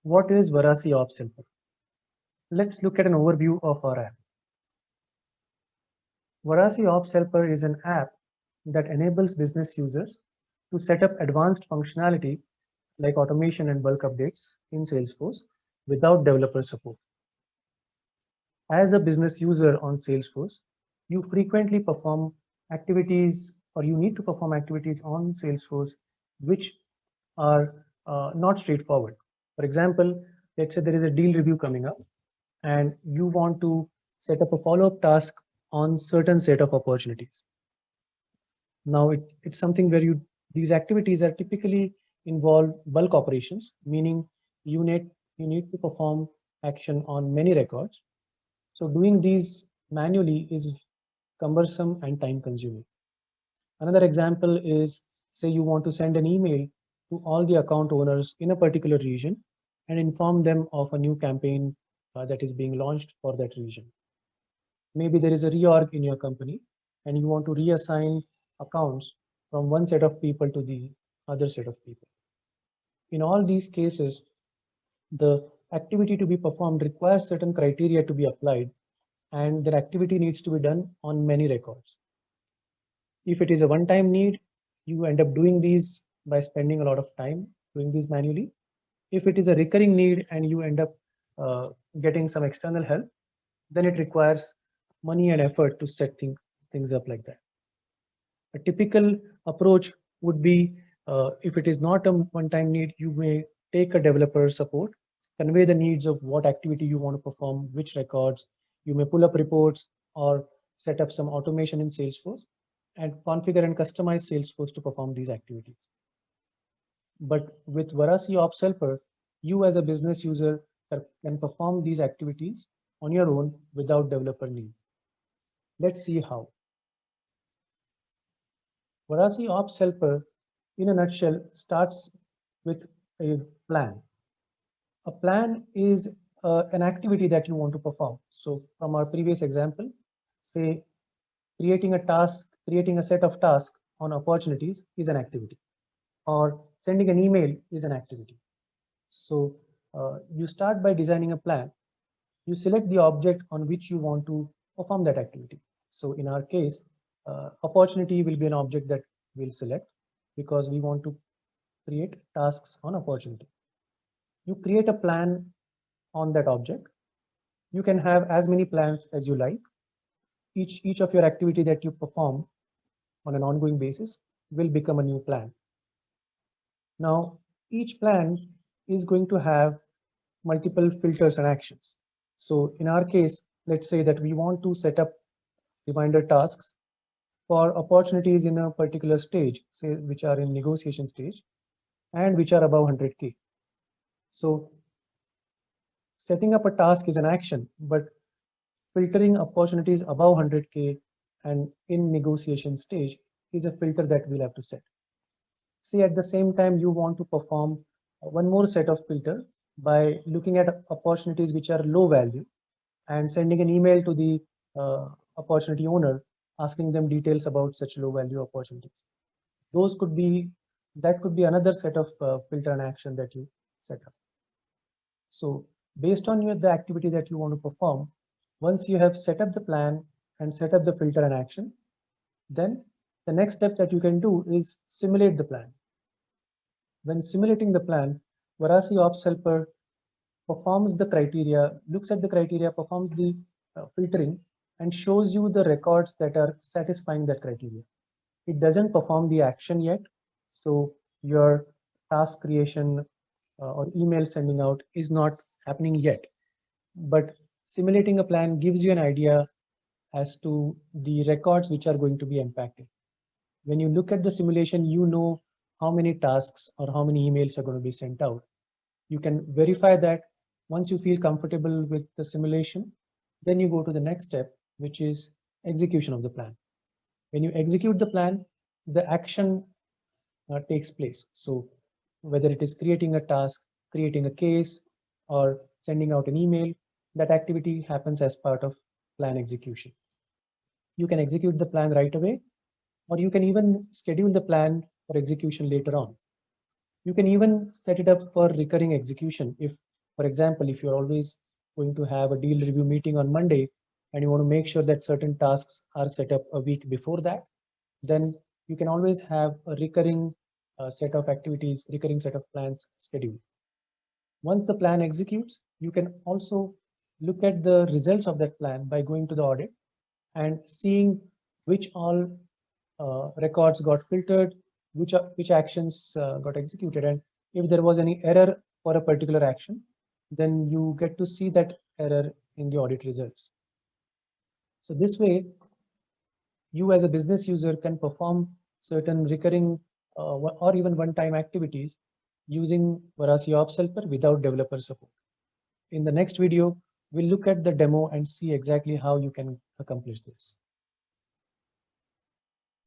What is Varasi Ops Helper? Let's look at an overview of our app. Varasi Ops Helper is an app that enables business users to set up advanced functionality like automation and bulk updates in Salesforce without developer support. As a business user on Salesforce, you frequently perform activities or you need to perform activities on Salesforce which are not straightforward. For example, let's say there is a deal review coming up and you want to set up a follow-up task on certain set of opportunities. Now it's something where these activities are typically involve bulk operations, meaning you need to perform action on many records. So doing these manually is cumbersome and time consuming. Another example is, say you want to send an email to all the account owners in a particular region and inform them of a new campaign that is being launched for that region. Maybe there is a reorg in your company and you want to reassign accounts from one set of people to the other set of people. In all these cases, the activity to be performed requires certain criteria to be applied, and the activity needs to be done on many records. If it is a one-time need, you end up doing these by spending a lot of time doing these manually. If it is a recurring need and you end up getting some external help, then it requires money and effort to set things up like that. A typical approach would be, if it is not a one-time need, you may take a developer support, convey the needs of what activity you want to perform, which records. You may pull up reports or set up some automation in Salesforce and configure and customize Salesforce to perform these activities. But with Varasi Ops Helper, you as a business user can perform these activities on your own without developer need. Let's see how. Varasi Ops Helper, in a nutshell, starts with a plan. A plan is an activity that you want to perform. So from our previous example, say creating a set of tasks on opportunities is an activity, or sending an email is an activity. So you start by designing a plan. You select the object on which you want to perform that activity. So in our case, opportunity will be an object that we'll select because we want to create tasks on opportunity. You create a plan on that object. You can have as many plans as you like. Each of your activity that you perform on an ongoing basis will become a new plan. Now, each plan is going to have multiple filters and actions. So in our case, let's say that we want to set up reminder tasks for opportunities in a particular stage, say which are in negotiation stage and which are above 100K. So setting up a task is an action, but filtering opportunities above 100K and in negotiation stage is a filter that we'll have to set. See, at the same time, you want to perform one more set of filter by looking at opportunities which are low value and sending an email to the opportunity owner asking them details about such low value opportunities. That could be another set of filter and action that you set up. So based on the activity that you want to perform, once you have set up the plan and set up the filter and action, then the next step that you can do is simulate the plan. When simulating the plan, Varasi Ops Helper performs the criteria, looks at the criteria, performs the filtering, and shows you the records that are satisfying that criteria. It doesn't perform the action yet, so your task creation or email sending out is not happening yet. But simulating a plan gives you an idea as to the records which are going to be impacted. When you look at the simulation, you know how many tasks or how many emails are going to be sent out. You can verify that. Once you feel comfortable with the simulation, then you go to the next step, which is execution of the plan. When you execute the plan, the action takes place. So whether it is creating a task, creating a case, or sending out an email, that activity happens as part of plan execution. You can execute the plan right away, or you can even schedule the plan for execution later on. You can even set it up for recurring execution if For example, if you're always going to have a deal review meeting on Monday and you want to make sure that certain tasks are set up a week before that, then you can always have a recurring set of activities, recurring set of plans scheduled. Once the plan executes, you can also look at the results of that plan by going to the audit and seeing which all records got filtered, which actions got executed, and if there was any error for a particular action, then you get to see that error in the audit results. So this way, you as a business user can perform certain recurring or even one-time activities using Varasi Ops Helper without developer support. In the next video, we'll look at the demo and see exactly how you can accomplish this.